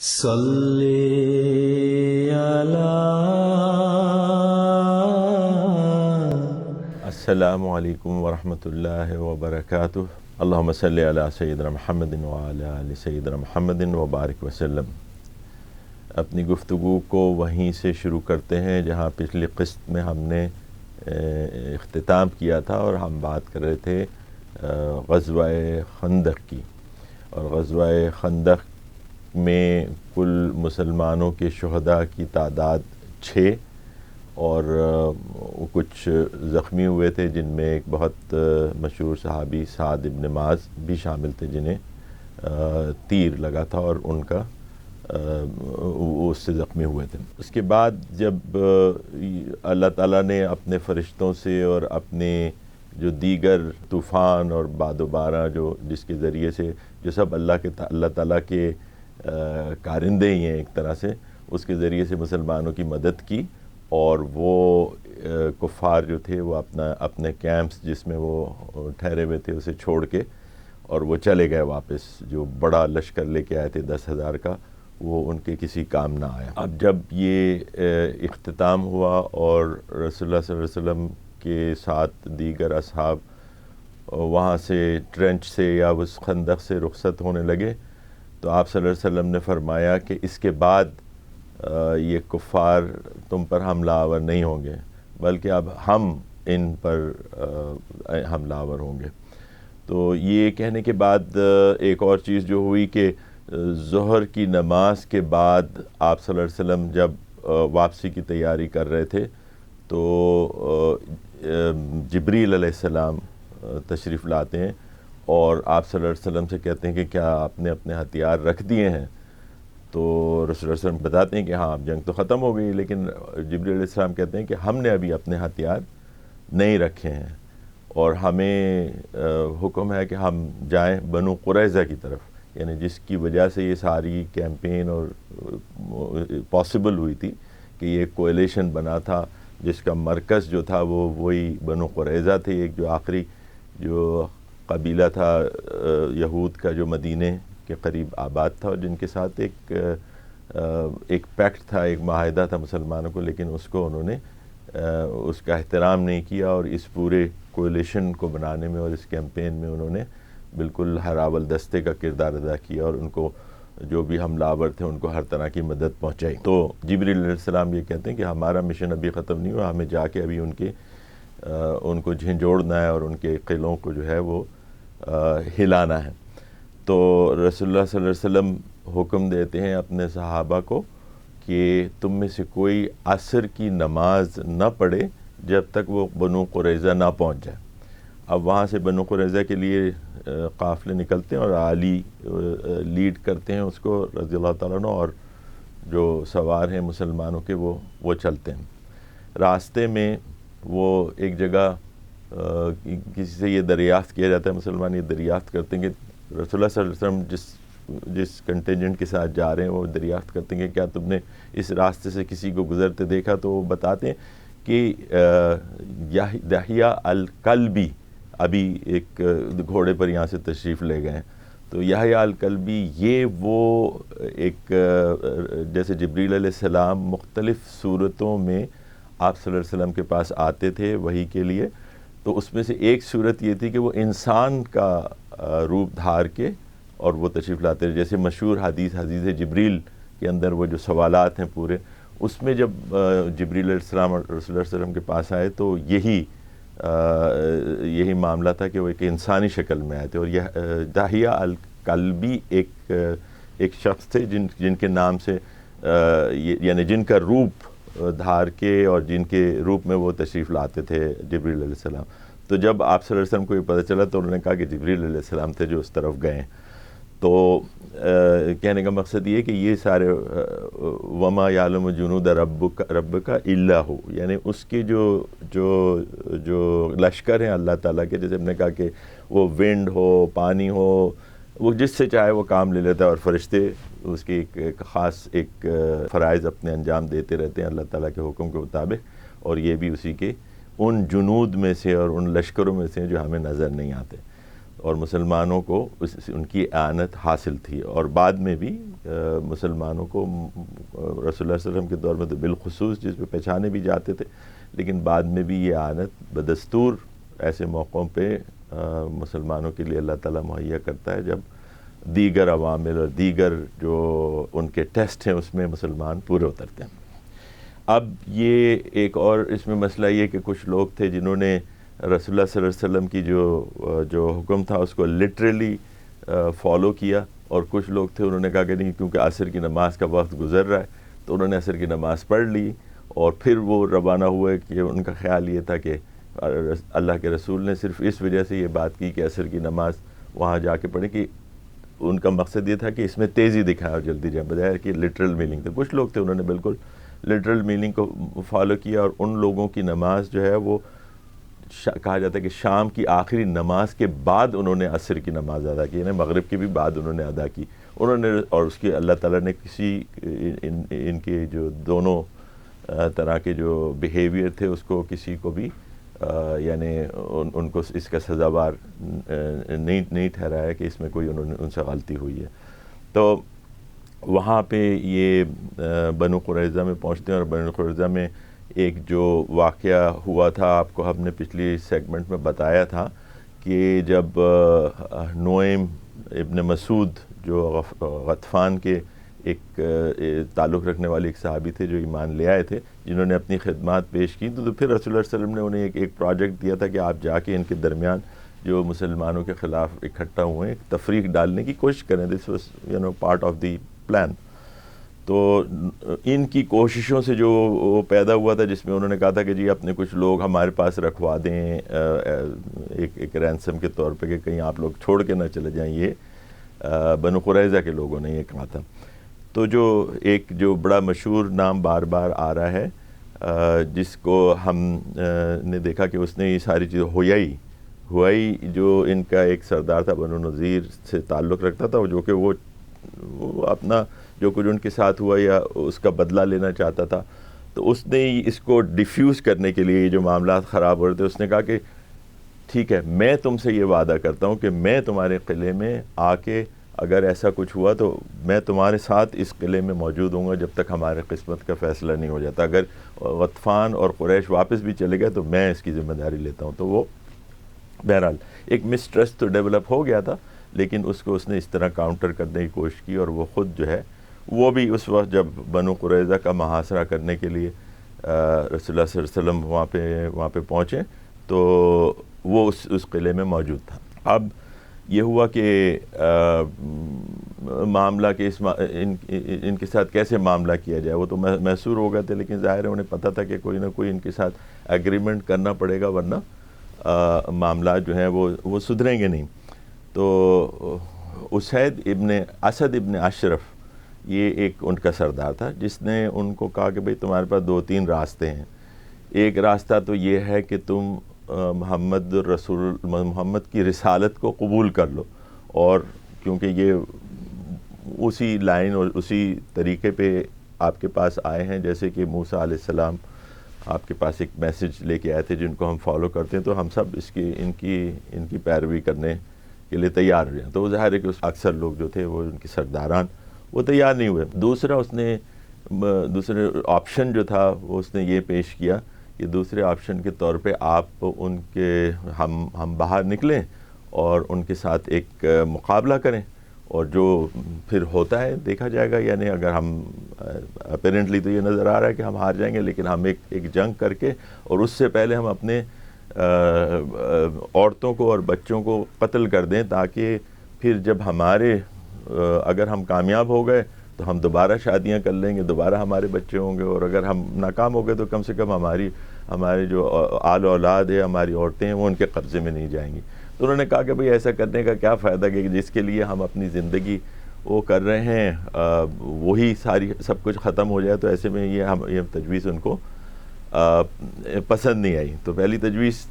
صلی السلام علیکم ورحمۃ اللہ وبرکاتہ۔ اللہم صلی علی سیدنا محمد وعلی آل سیدنا محمد وبارک وسلم۔ اپنی گفتگو کو وہیں سے شروع کرتے ہیں جہاں پچھلی قسط میں ہم نے اختتام کیا تھا، اور ہم بات کر رہے تھے غزوہ خندق کی۔ اور غزوہ خندق میں کل مسلمانوں کے شہداء کی تعداد 6، اور کچھ زخمی ہوئے تھے، جن میں ایک بہت مشہور صحابی سعد بن معاذ بھی شامل تھے، جنہیں تیر لگا تھا اور ان کا وہ اس سے زخمی ہوئے تھے۔ اس کے بعد جب اللہ تعالیٰ نے اپنے فرشتوں سے اور اپنے جو دیگر طوفان اور باد و باراں جس کے ذریعے سے، جو سب اللہ تعالیٰ کے کارندے ہی ہیں ایک طرح سے، اس کے ذریعے سے مسلمانوں کی مدد کی، اور وہ کفار جو تھے وہ اپنے کیمپس جس میں وہ ٹھہرے ہوئے تھے اسے چھوڑ کے، اور وہ چلے گئے واپس۔ جو بڑا لشکر لے کے آئے تھے 10,000 کا، وہ ان کے کسی کام نہ آیا۔ اب جب یہ اختتام ہوا اور رسول اللہ صلی اللہ علیہ وسلم کے ساتھ دیگر اصحاب وہاں سے ٹرنچ سے یا اس خندق سے رخصت ہونے لگے، تو آپ صلی اللہ علیہ وسلم نے فرمایا کہ اس کے بعد یہ کفار تم پر حملہ آور نہیں ہوں گے، بلکہ اب ہم ان پر حملہ آور ہوں گے۔ تو یہ کہنے کے بعد ایک اور چیز جو ہوئی کہ ظہر کی نماز کے بعد آپ صلی اللہ علیہ وسلم جب واپسی کی تیاری کر رہے تھے، تو جبریل علیہ السلام تشریف لاتے ہیں اور آپ صلی اللہ علیہ وسلم سے کہتے ہیں کہ کیا آپ نے اپنے ہتھیار رکھ دیے ہیں؟ تو رسول اللہ صلی اللہ علیہ وسلم بتاتے ہیں کہ ہاں، اب جنگ تو ختم ہو گئی، لیکن جبریل علیہ السلام کہتے ہیں کہ ہم نے ابھی اپنے ہتھیار نہیں رکھے ہیں، اور ہمیں حکم ہے کہ ہم جائیں بنو قریظہ کی طرف، یعنی جس کی وجہ سے یہ ساری کیمپین اور پاسبل ہوئی تھی کہ یہ کولیشن بنا تھا، جس کا مرکز جو تھا وہ وہی بنو قریظہ تھے، ایک جو آخری جو قبیلہ تھا یہود کا جو مدینے کے قریب آباد تھا، اور جن کے ساتھ ایک پیکٹ تھا، ایک معاہدہ تھا مسلمانوں کو، لیکن اس کو انہوں نے اس کا احترام نہیں کیا، اور اس پورے کولیشن کو بنانے میں اور اس کیمپین میں انہوں نے بالکل ہراول دستے کا کردار ادا کیا، اور ان کو جو بھی حملہ آور تھے ان کو ہر طرح کی مدد پہنچائی۔ تو جبریل علیہ السلام یہ کہتے ہیں کہ ہمارا مشن ابھی ختم نہیں ہوا، ہمیں جا کے ابھی ان کو جھنجھوڑنا ہے اور ان کے قلعوں کو جو ہے وہ ہلانا ہے۔ تو رسول اللہ صلی اللہ علیہ وسلم حکم دیتے ہیں اپنے صحابہ کو کہ تم میں سے کوئی عصر کی نماز نہ پڑھے جب تک وہ بنو قریظہ نہ پہنچ جائے۔ اب وہاں سے بنو قریظہ کے لیے قافلے نکلتے ہیں، اور علی لیڈ کرتے ہیں اس کو رضی اللہ تعالیٰ عنہ، اور جو سوار ہیں مسلمانوں کے وہ چلتے ہیں۔ راستے میں وہ ایک جگہ کسی سے یہ دریافت کیا جاتا ہے، مسلمان یہ دریافت کرتے ہیں کہ رسول اللہ صلی اللہ علیہ وسلم جس کنٹینجنٹ کے ساتھ جا رہے ہیں، وہ دریافت کرتے ہیں کہ کیا تم نے اس راستے سے کسی کو گزرتے دیکھا؟ تو وہ بتاتے ہیں کہ دحیہ الکلبی ابھی ایک گھوڑے پر یہاں سے تشریف لے گئے ہیں۔ تو یحییٰ الکلبی یہ وہ ایک جیسے جبریل علیہ السلام مختلف صورتوں میں آپ صلی اللہ علیہ وسلم کے پاس آتے تھے وحی کے لیے، تو اس میں سے ایک صورت یہ تھی کہ وہ انسان کا روپ دھار کے اور وہ تشریف لاتے ہیں، جیسے مشہور حدیث جبریل کے اندر وہ جو سوالات ہیں پورے، اس میں جب جبریل علیہ السلام اور رسول اللہ صلی اللہ علیہ وسلم کے پاس آئے تو یہی معاملہ تھا کہ وہ ایک انسانی شکل میں آئے تھے، اور یہ دحیہ الکلبی ایک شخص تھے جن کے نام سے یعنی جن کا روپ دھار کے اور جن کے روپ میں وہ تشریف لاتے تھے جبریل علیہ السلام۔ تو جب آپ صلی اللہ علیہ وسلم کو یہ پتہ چلا تو انہوں نے کہا کہ جبریل علیہ السلام تھے جو اس طرف گئے۔ تو کہنے کا مقصد یہ کہ یہ سارے وما یعلم جنود ربک الا ہو، یعنی اس کے جو لشکر ہیں اللہ تعالیٰ کے، جیسے ہم نے کہا کہ وہ ونڈ ہو، پانی ہو، وہ جس سے چاہے وہ کام لے لیتا ہے، اور فرشتے اس کی ایک خاص فرائض اپنے انجام دیتے رہتے ہیں اللہ تعالیٰ کے حکم کے مطابق، اور یہ بھی اسی کے ان جنود میں سے اور ان لشکروں میں سے جو ہمیں نظر نہیں آتے۔ اور مسلمانوں کو ان کی اعانت حاصل تھی، اور بعد میں بھی مسلمانوں کو رسول اللہ صلی اللہ علیہ وسلم کے دور میں تو بالخصوص جس پہ پہچانے بھی جاتے تھے، لیکن بعد میں بھی یہ اعانت بدستور ایسے موقعوں پہ مسلمانوں کے لیے اللہ تعالیٰ مہیا کرتا ہے جب دیگر عوامل اور دیگر جو ان کے ٹیسٹ ہیں اس میں مسلمان پورے اترتے ہیں۔ اب یہ ایک اور اس میں مسئلہ یہ کہ کچھ لوگ تھے جنہوں نے رسول اللہ صلی اللہ علیہ وسلم کی جو حکم تھا اس کو لٹرلی فالو کیا، اور کچھ لوگ تھے انہوں نے کہا کہ نہیں، کیونکہ عصر کی نماز کا وقت گزر رہا ہے تو انہوں نے عصر کی نماز پڑھ لی، اور پھر وہ روانہ ہوئے کہ ان کا خیال یہ تھا کہ اللہ کے رسول نے صرف اس وجہ سے یہ بات کی کہ عصر کی نماز وہاں جا کے پڑھیں، کہ ان کا مقصد یہ تھا کہ اس میں تیزی دکھائے اور جلدی جائے، بجائے کہ لٹرل میننگ تھا۔ کچھ لوگ تھے انہوں نے بالکل لٹرل میننگ کو فالو کیا، اور ان لوگوں کی نماز جو ہے وہ کہا جاتا ہے کہ شام کی آخری نماز کے بعد انہوں نے عصر کی نماز ادا کی، یعنی مغرب کی بھی بعد انہوں نے ادا کی انہوں نے، اور اس کی اللہ تعالیٰ نے کسی ان کے جو دونوں طرح کے جو بیہیویئر تھے اس کو کسی کو بھی یعنی ان کو اس کا سزاوار نہیں ٹھہرایا کہ اس میں کوئی ان سے غلطی ہوئی ہے۔ تو وہاں پہ یہ بنو قریظہ میں پہنچتے ہیں، اور بنو قریظہ میں ایک جو واقعہ ہوا تھا آپ کو ہم نے پچھلی سیگمنٹ میں بتایا تھا کہ جب نعیم ابن مسعود جو غطفان کے ایک تعلق رکھنے والے ایک صحابی تھے جو ایمان لے آئے تھے، جنہوں نے اپنی خدمات پیش کی، تو پھر رسول اللہ صلی اللہ علیہ وسلم نے انہیں ایک پروجیکٹ دیا تھا کہ آپ جا کے ان کے درمیان جو مسلمانوں کے خلاف اکٹھا ہوئے ایک تفریق ڈالنے کی کوشش کریں۔ This was part of the plan. تو ان کی کوششوں سے جو وہ پیدا ہوا تھا، جس میں انہوں نے کہا تھا کہ جی اپنے کچھ لوگ ہمارے پاس رکھوا دیں ایک رینسم کے طور پہ، کہ کہیں آپ لوگ چھوڑ کے نہ چلے جائیں، یہ بنو قریظہ کے لوگوں نے یہ کہا تھا۔ تو جو بڑا مشہور نام بار بار آ رہا ہے جس کو ہم نے دیکھا کہ اس نے یہ ساری چیزیں ہوئی جو ان کا ایک سردار تھا، بنو نذیر سے تعلق رکھتا تھا، جو کہ وہ اپنا جو کچھ ان کے ساتھ ہوا یا اس کا بدلہ لینا چاہتا تھا، تو اس نے اس کو ڈیفیوز کرنے کے لیے، یہ جو معاملات خراب ہو رہے تھے، اس نے کہا کہ ٹھیک ہے، میں تم سے یہ وعدہ کرتا ہوں کہ میں تمہارے قلعے میں آ کے اگر ایسا کچھ ہوا تو میں تمہارے ساتھ اس قلعے میں موجود ہوں گا جب تک ہمارے قسمت کا فیصلہ نہیں ہو جاتا۔ اگر غطفان اور قریش واپس بھی چلے گئے تو میں اس کی ذمہ داری لیتا ہوں۔ تو وہ بہرحال ایک مسٹرسٹ تو ڈیولپ ہو گیا تھا، لیکن اس نے اس طرح کاؤنٹر کرنے کی کوشش کی، اور وہ خود جو ہے وہ بھی اس وقت جب بنو قریظہ کا محاصرہ کرنے کے لیے رسول اللہ صلی اللہ علیہ وسلم وہاں پہ پہنچے تو وہ اس قلعے میں موجود تھا۔ اب یہ ہوا کہ معاملہ کہ ان کے ساتھ کیسے معاملہ کیا جائے، وہ تو محصور ہو گئے تھے، لیکن ظاہر ہے انہیں پتہ تھا کہ کوئی نہ کوئی ان کے ساتھ ایگریمنٹ کرنا پڑے گا، ورنہ معاملات جو ہیں وہ سدھریں گے نہیں۔ تو اسد ابن اشرف یہ ایک ان کا سردار تھا، جس نے ان کو کہا کہ بھئی تمہارے پاس 2-3 راستے ہیں۔ ایک راستہ تو یہ ہے کہ تم محمد کی رسالت کو قبول کر لو، اور کیونکہ یہ اسی لائن اور اسی طریقے پہ آپ کے پاس آئے ہیں جیسے کہ موسیٰ علیہ السلام آپ کے پاس ایک میسج لے کے آئے تھے جن کو ہم فالو کرتے ہیں، تو ہم سب ان کی پیروی کرنے کے لیے تیار ہو جائیں۔ تو ظاہر ہے کہ اکثر لوگ جو تھے وہ ان کے سرداران وہ تیار نہیں ہوئے۔ دوسرے آپشن جو تھا وہ اس نے یہ پیش کیا کہ دوسرے آپشن کے طور پہ آپ ہم باہر نکلیں اور ان کے ساتھ ایک مقابلہ کریں، اور جو پھر ہوتا ہے دیکھا جائے گا، یعنی اگر ہم اپیرنٹلی تو یہ نظر آ رہا ہے کہ ہم ہار جائیں گے، لیکن ہم ایک جنگ کر کے اور اس سے پہلے ہم اپنے عورتوں کو اور بچوں کو قتل کر دیں، تاکہ پھر جب اگر ہم کامیاب ہو گئے تو ہم دوبارہ شادیاں کر لیں گے، دوبارہ ہمارے بچے ہوں گے، اور اگر ہم ناکام ہو گئے تو کم سے کم ہمارے جو آل اولاد ہے، ہماری عورتیں ہیں، وہ ان کے قبضے میں نہیں جائیں گی۔ تو انہوں نے کہا کہ بھئی ایسا کرنے کا کیا فائدہ کہ جس کے لیے ہم اپنی زندگی وہ کر رہے ہیں وہی سب کچھ ختم ہو جائے، تو ایسے میں یہ تجویز ان کو پسند نہیں آئی۔ تو پہلی تجویز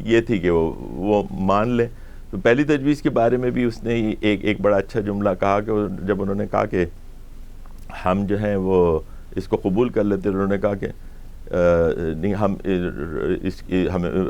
یہ تھی کہ وہ مان لیں۔ تو پہلی تجویز کے بارے میں بھی اس نے ایک بڑا اچھا جملہ کہا کہ جب انہوں نے کہا کہ ہم جو ہیں وہ اس کو قبول کر لیتے، انہوں نے کہا کہ نہیں ہم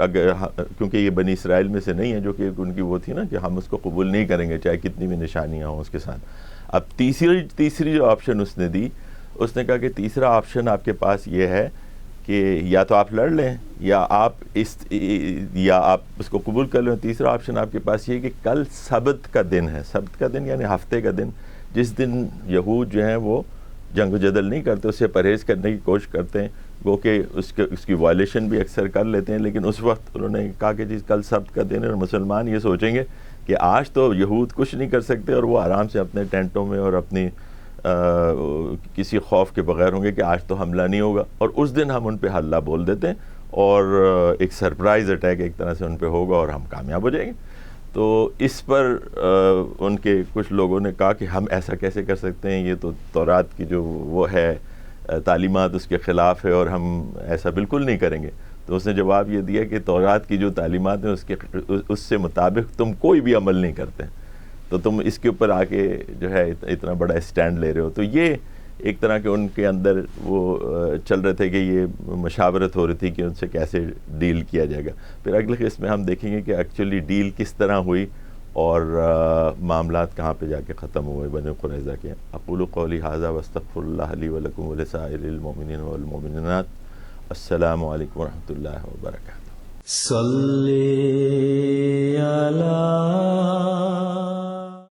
اگر کیونکہ یہ بنی اسرائیل میں سے نہیں ہے جو کہ ان کی وہ تھی نا کہ ہم اس کو قبول نہیں کریں گے چاہے کتنی بھی نشانیاں ہوں اس کے ساتھ. اب تیسری جو آپشن اس نے دی, اس نے کہا کہ تیسرا آپشن آپ کے پاس یہ ہے کہ یا تو آپ لڑ لیں یا آپ اس کو قبول کر لیں. تیسرا آپشن آپ کے پاس یہ کہ کل سبت کا دن ہے, سبت کا دن یعنی ہفتے کا دن, جس دن یہود جو ہیں وہ جنگ و جدل نہیں کرتے, اس سے پرہیز کرنے کی کوشش کرتے ہیں, وہ کہ اس کی وائلیشن بھی اکثر کر لیتے ہیں, لیکن اس وقت انہوں نے کہا کہ جی کل سبت کا دن ہے اور مسلمان یہ سوچیں گے کہ آج تو یہود کچھ نہیں کر سکتے اور وہ آرام سے اپنے ٹینٹوں میں اور اپنی کسی خوف کے بغیر ہوں گے کہ آج تو حملہ نہیں ہوگا, اور اس دن ہم ان پہ حملہ بول دیتے ہیں اور ایک سرپرائز اٹیک ایک طرح سے ان پہ ہوگا اور ہم کامیاب ہو جائیں گے. تو اس پر ان کے کچھ لوگوں نے کہا کہ ہم ایسا کیسے کر سکتے ہیں, یہ تو تورات کی جو وہ ہے تعلیمات اس کے خلاف ہے اور ہم ایسا بالکل نہیں کریں گے. تو اس نے جواب یہ دیا کہ تورات کی جو تعلیمات ہیں اس سے مطابق تم کوئی بھی عمل نہیں کرتے, تو تم اس کے اوپر آ کے جو ہے اتنا بڑا اسٹینڈ لے رہے ہو. تو یہ ایک طرح کے ان کے اندر وہ چل رہے تھے کہ یہ مشاورت ہو رہی تھی کہ ان سے کیسے ڈیل کیا جائے گا. پھر اگلے قسط میں ہم دیکھیں گے کہ ایکچولی ڈیل کس طرح ہوئی اور معاملات کہاں پہ جا کے ختم ہوئے بنی قریظہ کے. اقول قولی ھذا واستغفر اللہ لی ولکم ولسائر المؤمنین والمؤمنات. السلام علیکم ورحمۃ اللہ وبرکاتہ. صلی علی